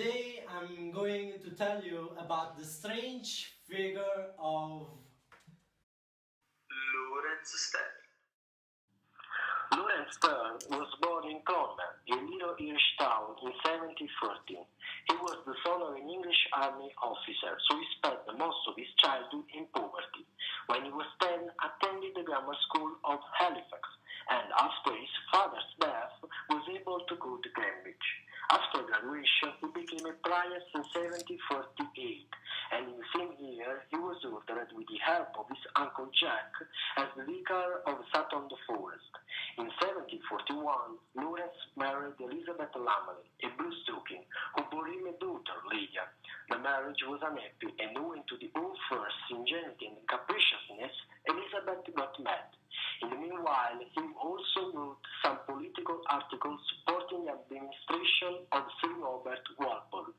Today I'm going to tell you about the strange figure of Laurence Sterne. Laurence Sterne was born in Conda, a little Irish town, in 1713. He was the son of an English army officer, so he spent the most of his childhood in poverty. When he was 10, attended the grammar school of Halifax, and after his father's death, was able to go to Cambridge. After graduation, he became a priest in 1748, and in the same year, he was ordered, with the help of his uncle Jack, as the vicar of Sutton the Forest. In 1741, Laurence married Elizabeth Lumley, a bluestocking, who bore him a daughter, Lydia. The marriage was unhappy, and owing to the old first's ingenuity and capriciousness, Elizabeth got mad. In the meanwhile, he also wrote some political articles supporting the administration of Sir Robert Walpole.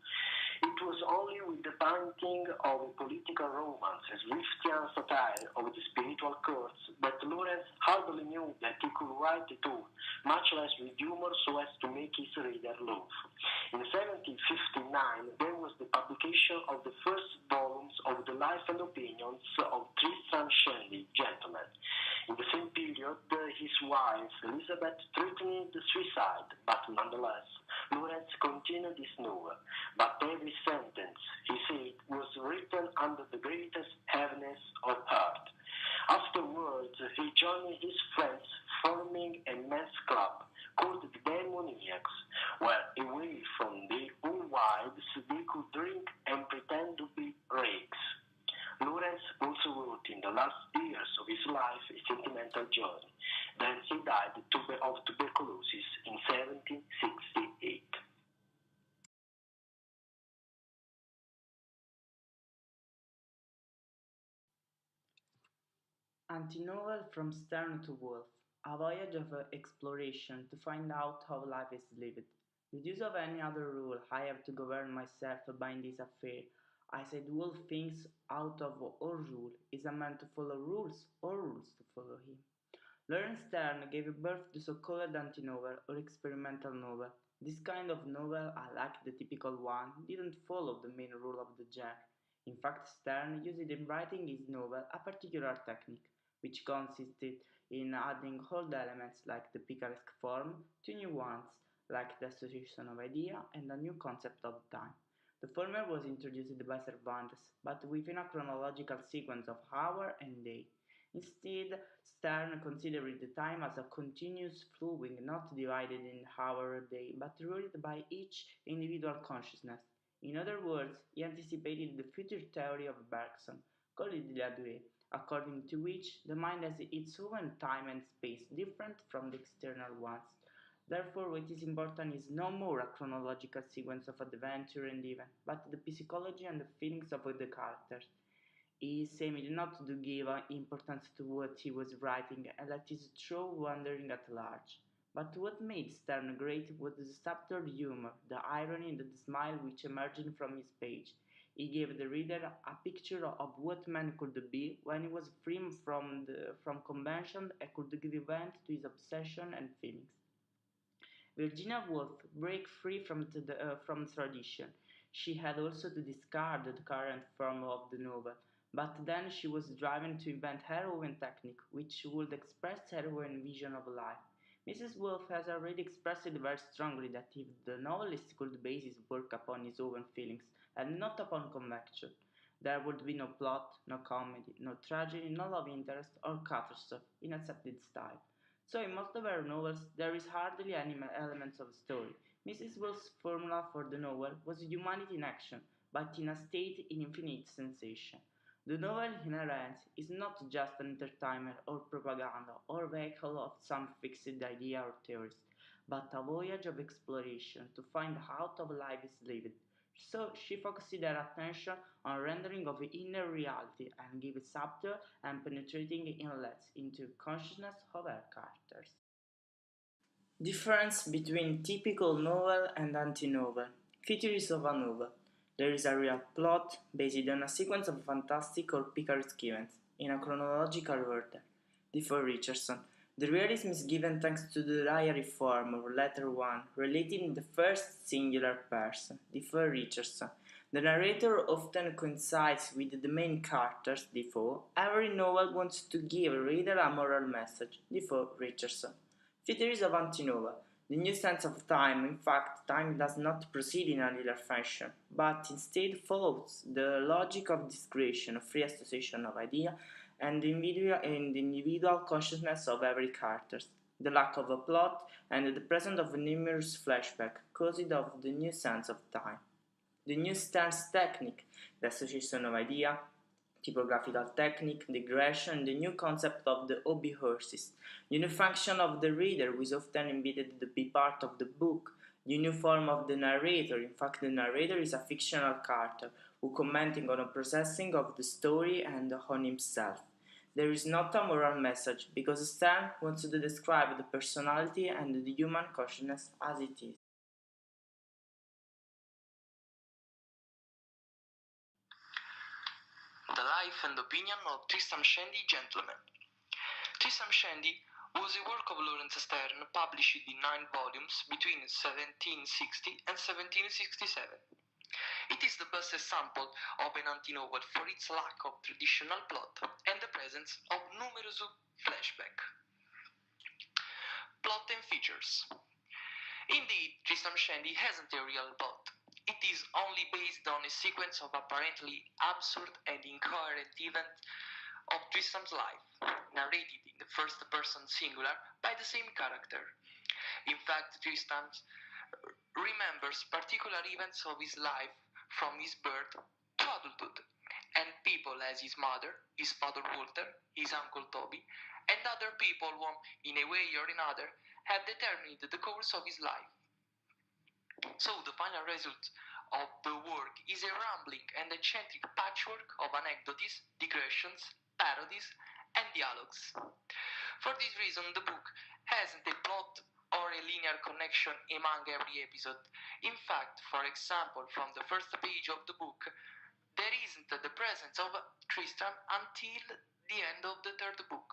It was only with the painting of a political romance, a Swiftian satire of the spiritual courts, that Laurence hardly knew that he could write at all, much less with humor so as to make his reader laugh. In 1759, there was the publication of the first volumes of the life and opinions of Tristram Shandy, gentleman. In the same period, his wife Elizabeth threatened suicide, but nonetheless, Laurence continued his novel. But every sentence, he said, was written under the greatest heaviness of heart. Afterwards, he joined his friends, forming a men's club called the Demoniacs, where, away from their own wives, they could drink and pretend to be rakes. Laurence also wrote in the last years of his life a sentimental journey. Then he died of tuberculosis in 1768. Anti-novel from Sterne to Wolf, a voyage of exploration to find out how life is lived. The use of any other rule, I have to govern myself by this affair. I said Wolf thinks out of all rule. Is a man to follow rules or rules to follow him? Laurence Sterne gave birth to so-called anti-novel or experimental novel. This kind of novel, unlike the typical one, didn't follow the main rule of the genre. In fact, Sterne used in writing his novel a particular technique, which consisted in adding old elements like the picaresque form to new ones, like the association of idea and a new concept of time. The former was introduced by Cervantes, but within a chronological sequence of hour and day. Instead, Sterne considered the time as a continuous flowing, not divided in hour or day, but ruled by each individual consciousness. In other words, he anticipated the future theory of Bergson, called la durée, according to which the mind has its own time and space different from the external ones. Therefore, what is important is no more a chronological sequence of adventure and event, but the psychology and the feelings of the characters. He seemed not to give importance to what he was writing and let his thought wandering at large. But what made Sterne great was the subtle humor, the irony and the smile which emerged from his page. He gave the reader a picture of what man could be when he was free from convention and could give vent to his obsession and feelings. Virginia Woolf broke free from tradition. She had also to discard the current form of the novel, but then she was driven to invent her own technique, which would express her own vision of life. Mrs. Woolf has already expressed it very strongly that if the novelist could base his work upon his own feelings and not upon convention, there would be no plot, no comedy, no tragedy, no love interest or catastrophe in accepted style. So in most of her novels there is hardly any elements of story. Mrs. Woolf's formula for the novel was humanity in action, but in a state in infinite sensation. The novel in her hands is not just an entertainment or propaganda or vehicle of some fixed idea or theories, but a voyage of exploration to find out how life is lived. So she focused her attention on rendering of inner reality and gave subtle and penetrating inlets into consciousness of her characters. Difference between typical novel and anti-novel. Features of a novel. There is a real plot based on a sequence of fantastic or picaresque events in a chronological order. D. For Richardson, The realism is given thanks to the diary form of letter 1, relating in the first singular person, therefore Richardson. The narrator often coincides with the main characters, therefore every novel wants to give a reader a moral message, therefore Richardson. Theories of anti-novel. The new sense of time, in fact, time does not proceed in a linear fashion, but instead follows the logic of discretion, of free association of ideas, and the individual consciousness of every character. The lack of a plot and the presence of a numerous flashback caused of the new sense of time. The new Sterne's technique, the association of idea, typographical technique, digression, the new concept of the hobby horses, the new function of the reader who is often invited to be part of the book, the new form of the narrator. In fact, the narrator is a fictional character who commenting on a processing of the story and on himself. There is not a moral message, because Sterne wants to describe the personality and the human consciousness as it is. The Life and Opinion of Tristram Shandy, Gentleman. Tristram Shandy was a work of Laurence Sterne published in 9 volumes between 1760 and 1767. It is the best example of an anti-novel for its lack of traditional plot and the presence of numerous flashbacks. Plot and features. Indeed, Tristram Shandy hasn't a real plot. It is only based on a sequence of apparently absurd and incoherent events of Tristram's life, narrated in the first-person singular by the same character. In fact, Tristram remembers particular events of his life from his birth to adulthood, and people as his mother, his father Walter, his uncle Toby, and other people whom, in a way or another, have determined the course of his life. So the final result of the work is a rambling and eccentric patchwork of anecdotes, digressions, parodies, and dialogues. For this reason, the book hasn't a plot or a linear connection among every episode. In fact, for example, from the first page of the book, there isn't the presence of Tristram until the end of the third book,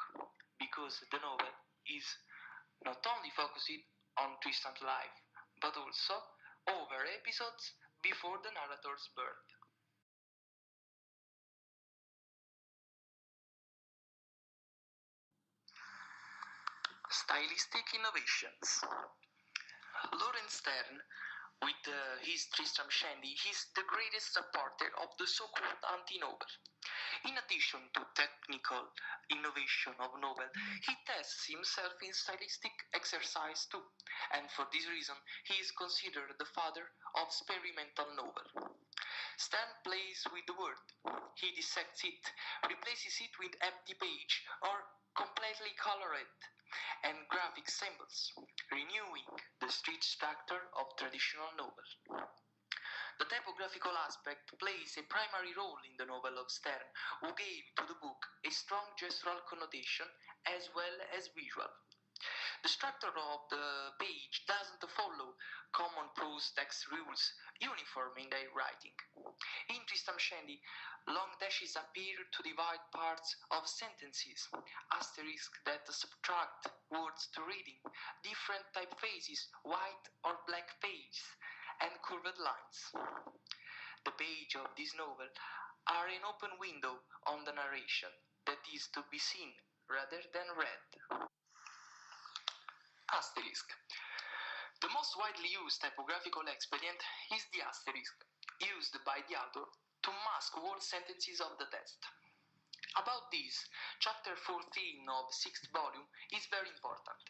because the novel is not only focused on Tristram's life, but also over episodes before the narrator's birth. Stylistic innovations. Laurence Sterne, with his Tristram Shandy, is the greatest supporter of the so-called anti-novel. In addition to technical innovation of novel, he tests himself in stylistic exercise too, and for this reason he is considered the father of experimental novel. Sterne plays with the word. He dissects it, replaces it with empty page or completely colored and graphic symbols, renewing the street structure of traditional novel. The typographical aspect plays a primary role in the novel of Sterne, who gave to the book a strong gestural connotation as well as visual. The structure of the page doesn't follow common prose text rules uniform in their writing. In Tristram Shandy, long dashes appear to divide parts of sentences, asterisks that subtract words to reading, different typefaces, white or black pages, and curved lines. The pages of this novel are an open window on the narration that is to be seen rather than read. Asterisk. The most widely used typographical expedient is the asterisk, used by the author to mask whole sentences of the text. About this, chapter 14 of 6th volume is very important.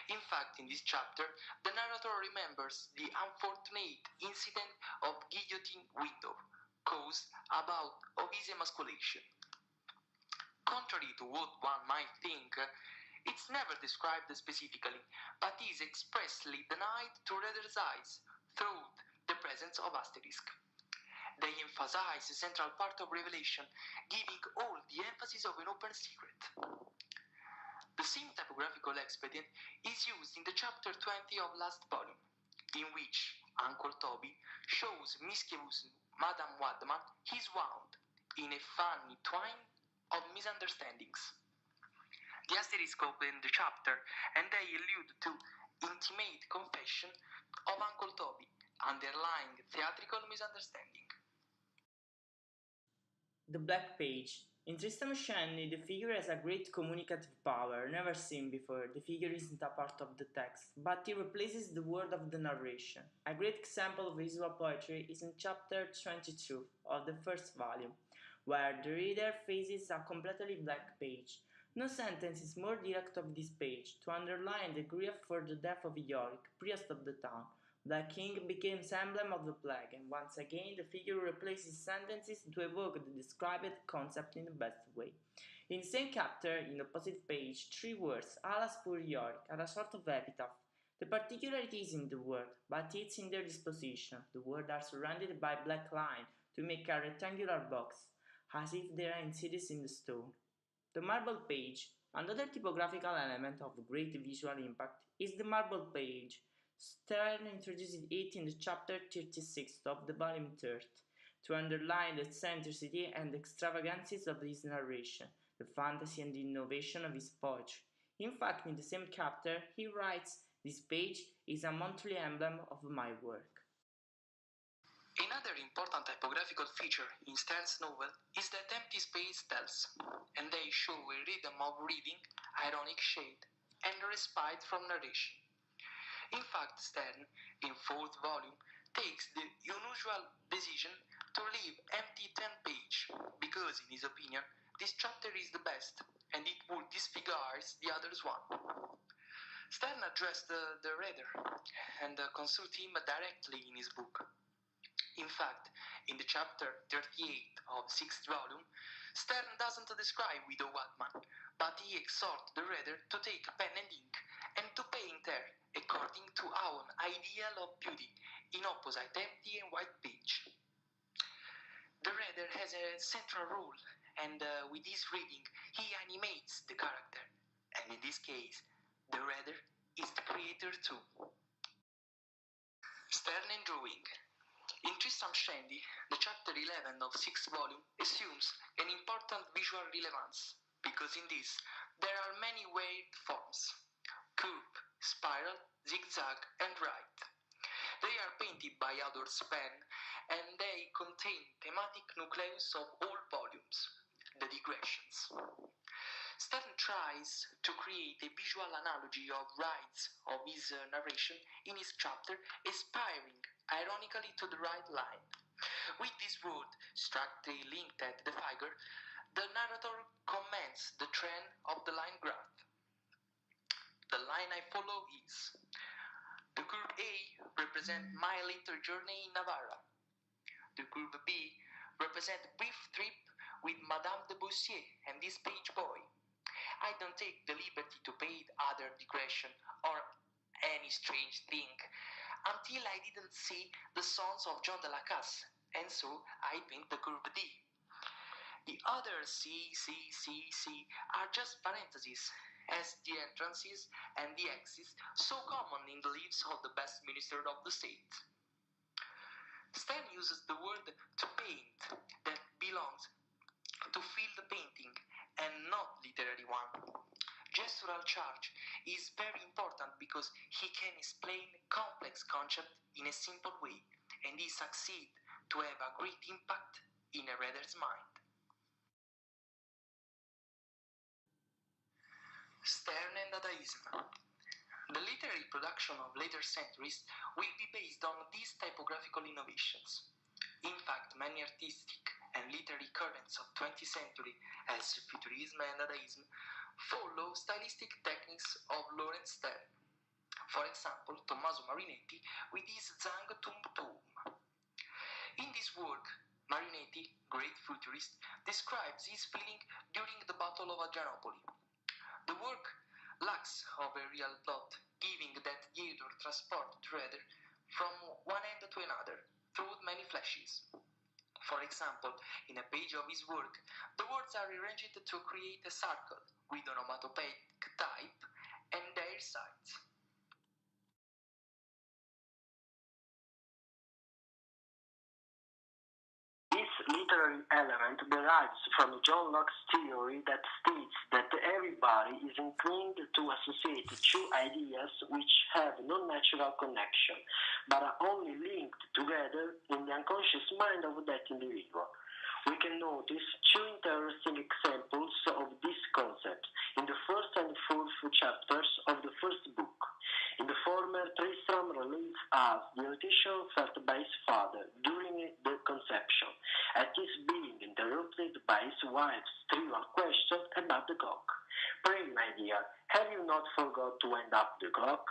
In fact, in this chapter, the narrator remembers the unfortunate incident of guillotine window caused about of his emasculation. Contrary to what one might think, it's never described specifically, but is expressly denied to readers' eyes through the presence of asterisk. They emphasize the central part of revelation, giving all the emphasis of an open secret. The same typographical expedient is used in the chapter 20 of last volume, in which Uncle Toby shows mischievous Madame Wadman his wound in a funny twine of misunderstandings. the asterisk open the chapter, and they allude to intimate confession of Uncle Toby, underlying theatrical misunderstanding. The black page. In Tristram Shandy, the figure has a great communicative power, never seen before. The figure isn't a part of the text, but it replaces the word of the narration. A great example of visual poetry is in chapter 22 of the first volume, where the reader faces a completely black page. No sentence is more direct of this page, to underline the grief for the death of Yorick, priest of the town. The king became emblem of the plague, and once again the figure replaces sentences to evoke the described concept in the best way. In the same chapter, in the opposite page, 3 words, alas poor Yorick, are a sort of epitaph. The particularity is in the word, but it's in their disposition. The words are surrounded by black line to make a rectangular box, as if they are insidious in the stone. The marble page. Another typographical element of great visual impact is the marble page. Sterne introduced it in the chapter 36 of the volume 3rd to underline the eccentricity and extravagances of his narration, the fantasy and the innovation of his poetry. In fact, in the same chapter, he writes, "This page is a monthly emblem of my work." Another important typographical feature in Sterne's novel is that empty space tells, and they show a rhythm of reading, ironic shade, and respite from narration. In fact, Sterne, in 4th volume, takes the unusual decision to leave empty 10 page, because in his opinion, this chapter is the best, and it would disfigure the others one. Sterne addressed the reader and consulted him directly in his book. In fact, in the chapter 38 of 6th volume, Sterne doesn't describe Widow Wadman, but he exhorts the reader to take pen and ink and to paint her according to our ideal of beauty in opposite empty and white page. The reader has a central role, and with his reading he animates the character, and in this case the reader is the creator too. Sterne and drawing. In Tristram Shandy, the chapter 11 of 6th volume assumes an important visual relevance, because in this there are many waved forms: curve, spiral, zigzag, and right. They are painted by Adolphe pen, and they contain thematic nucleus of all volumes, the digressions. Sterne tries to create a visual analogy of rides of his narration in his chapter, aspiring ironically to the right line. With this word strictly linked at the figure, the narrator comments the trend of the line graph. The line I follow is: the curve A represents my later journey in Navarra. The curve B represents brief trip with Madame de Beaussier and this page boy. I don't take the liberty to paint other digression or any strange thing until I didn't see the sons of John de la Casse, and so I paint the curve D. The other C are just parentheses, as the entrances and the exits so common in the lives of the best minister of the state. Sterne uses the word to paint that belongs to feel the painting and not literary one. Gestural charge is very important because he can explain complex concepts in a simple way, and he succeeds to have a great impact in a reader's mind. Sterne and Dadaism. The literary production of later centuries will be based on these typographical innovations. In fact, many artistic and literary currents of 20th century, as Futurism and Dadaism, follow stylistic techniques of Laurence Sterne. For example, Tommaso Marinetti with his Zang Tum Tum. In this work, Marinetti, great futurist, describes his feeling during the Battle of Adrianople. The work lacks of a real plot, giving that the author transports the reader from one end to another through many flashes. For example, in a page of his work, the words are arranged to create a circle with onomatopoeic type and their sides. This literary element derives from John Locke's theory that states that everybody is inclined to associate two ideas which have no natural connection, but are only linked together in the unconscious mind of that individual. We can notice two interesting examples of this concept in the first and fourth chapters of the first book. In the former, Tristram relates us the irritation felt by his father during the conception, at his being interrupted by his wife's trivial question about the clock. "Pray, my dear, have you not forgot to wind up the clock?"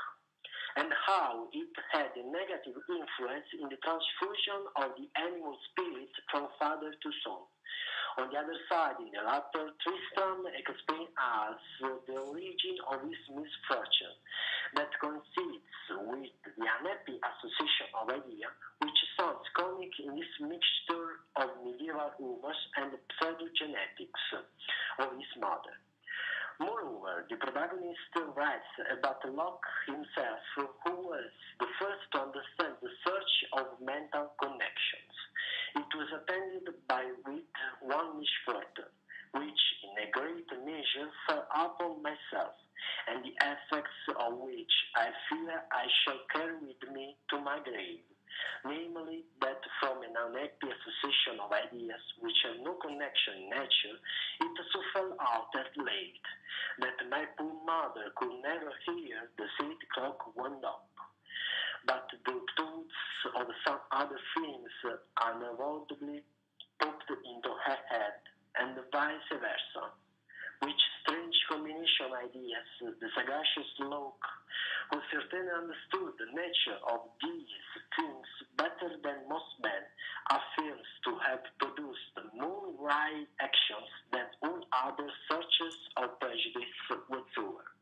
And how it had a negative influence in the transfusion of the animal spirits from father to son. On the other side, in the latter, Tristram explains us the origin of his misfortune, that consists with the unhappy association of ideas, which sounds comic in this mixture of medieval humors and pseudogenetics of his mother. Moreover, the protagonist writes about Locke himself, who was the first to understand the search of mental connections. It was attended with one misfortune, which in a great measure fell upon myself, and the effects of which I fear I shall carry with me to my grave, namely that from an unhappy association of ideas which have no connection in nature, it so fell out at late that my poor mother could never hear the said clock wound up, but the thoughts of some other things unavoidably popped into her head, and vice versa. Which strange combination of ideas the sagacious Locke, who certainly understood the nature of these things better than most men, affirms to have produced more right actions than all other searches of prejudice whatsoever.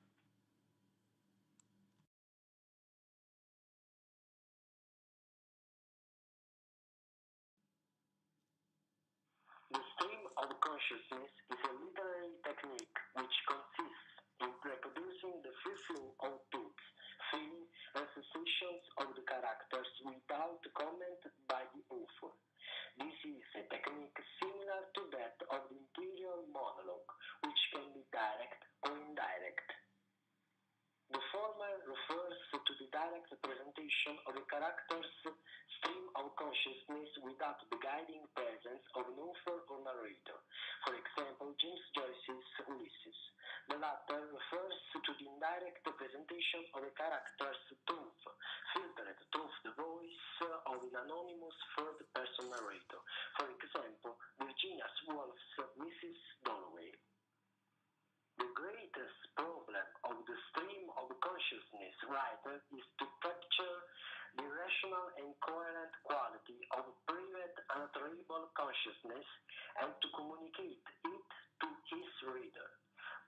The stream of consciousness is a literary technique which consists in reproducing the free flow of thoughts, feelings, and sensations of the characters without comment by the author. This is a technique similar to that of the interior monologue, which can be direct or indirect. The former refers to the direct presentation of a character's stream of consciousness without the guiding presence of an author or narrator, for example, James Joyce's Ulysses. The latter refers to the indirect presentation of a character's thought, filtered through the voice of an anonymous third-person narrator, for example, Virginia Woolf's Mrs. Dalloway. The greatest problem of the stream of consciousness writer is to capture the rational and coherent quality of private unutterable consciousness and to communicate it to his reader.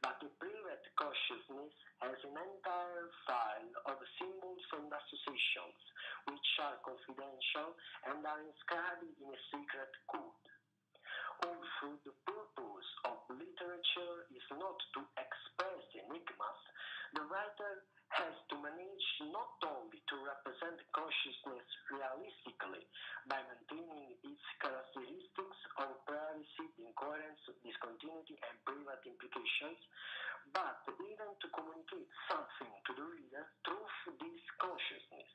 But the private consciousness has an entire file of symbols and associations which are confidential and are inscribed in a secret code. Also, the purpose of literature is not to express enigmas. The writer has to manage not only to represent consciousness realistically by maintaining its characteristics of privacy, incoherence, discontinuity, and private implications, but even to communicate something to the reader through this consciousness.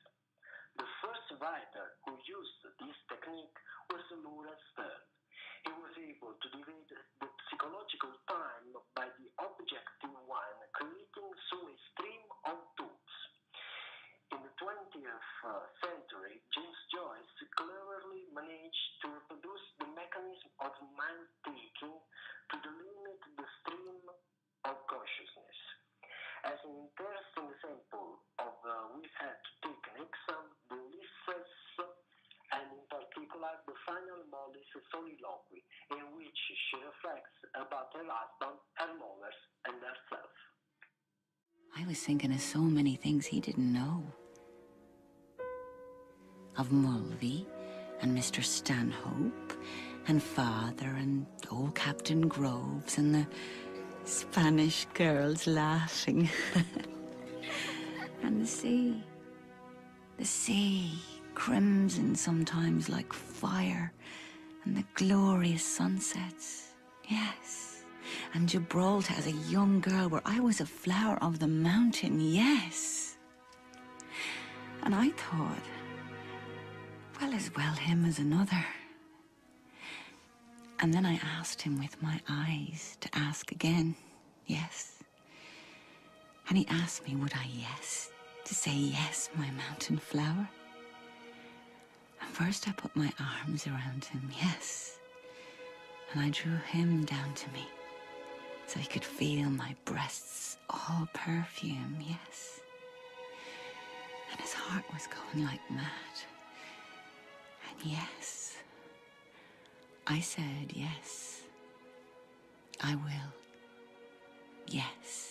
The first writer who used this technique was Laurence Sterne. He was able to divide the psychological time by the objective one, creating so a stream of thoughts. In the 20th century, James Joyce cleverly managed to reproduce the mechanism of mind-taking to delimit the stream of consciousness. As an interesting example of we had to take an exam, the Ulysses, and in particular the final Molly's soliloquy, in which she reflects about her husband, her lovers, and herself. I was thinking of so many things he didn't know. Of Mulvey, and Mr. Stanhope, and father, and old Captain Groves, and the Spanish girls laughing. And the sea, crimson sometimes like fire, and the glorious sunsets, yes. And Gibraltar as a young girl where I was a flower of the mountain, yes. And I thought, well, as well him as another. And then I asked him with my eyes to ask again, yes. And he asked me, would I yes, to say yes, my mountain flower? And first I put my arms around him, yes. And I drew him down to me, so he could feel my breasts all perfume, yes. And his heart was going like mad. And yes, I said yes, I will, yes.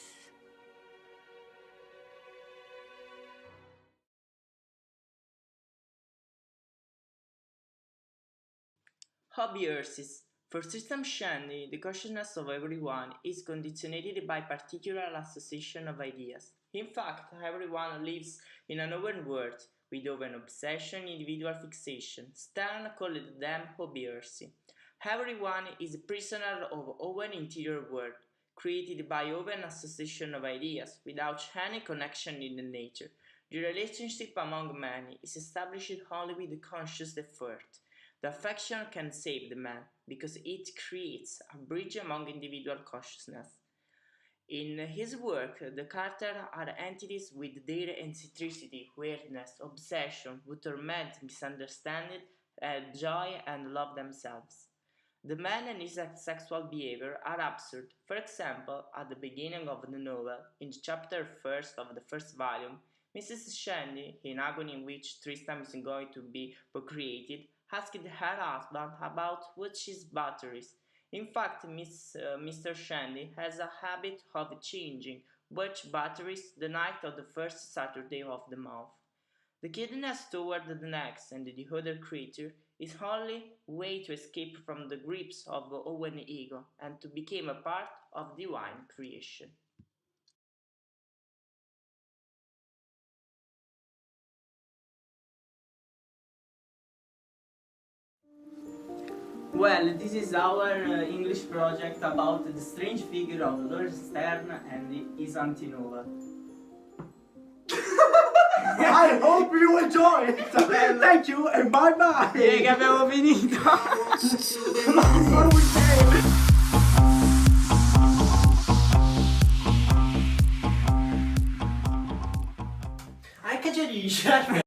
Hobbyersis. For Tristram Shandy, the consciousness of everyone is conditioned by particular association of ideas. In fact, everyone lives in an open world, with open obsession, individual fixation. Sterne called them hobbyersi. Everyone is a prisoner of open interior world, created by open association of ideas, without any connection in the nature. The relationship among men is established only with the conscious effort. The affection can save the man, because it creates a bridge among individual consciousness. In his work, the characters are entities with their eccentricity, weirdness, obsession, who torment, misunderstand, joy, and love themselves. The man and his sexual behavior are absurd. For example, at the beginning of the novel, in chapter 1 of the first volume, Mrs. Shandy, in agony in which Tristram is going to be procreated, asked her husband about witches' batteries. In fact, Mr. Shandy has a habit of changing witch batteries the night of the first Saturday of the month. The giddiness toward the next and the other creature is only way to escape from the grips of own ego and to become a part of divine creation. Well, this is our English project about the strange figure of Laurence Sterne and his anti-novel. I hope you enjoy it. Thank you and bye bye. Che abbiamo finito. What do we say? Anche Gerisha.